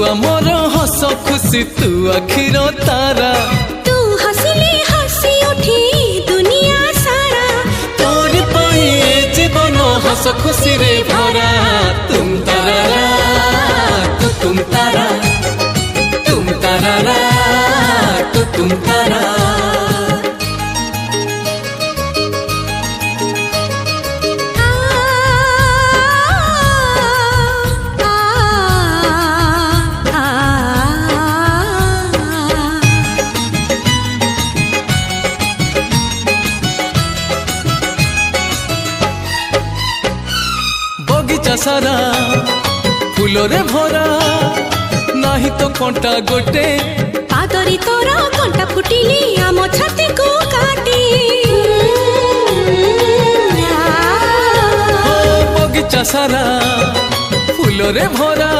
आमर हस खुशी तू आखिर तारा तू हसिले हसी उठी दुनिया सारा तोर पाई जीवन हस खुशी रे भरा तुम तारा तू तुम तारा तुम तारा तू तुम तारा बगीचा सारा फूलरे भरा नाही तो कंटा गोटे पादरी तोरा कंटा फुटिली आम छाती को काटी बगीचा सारा फूलरे भरा।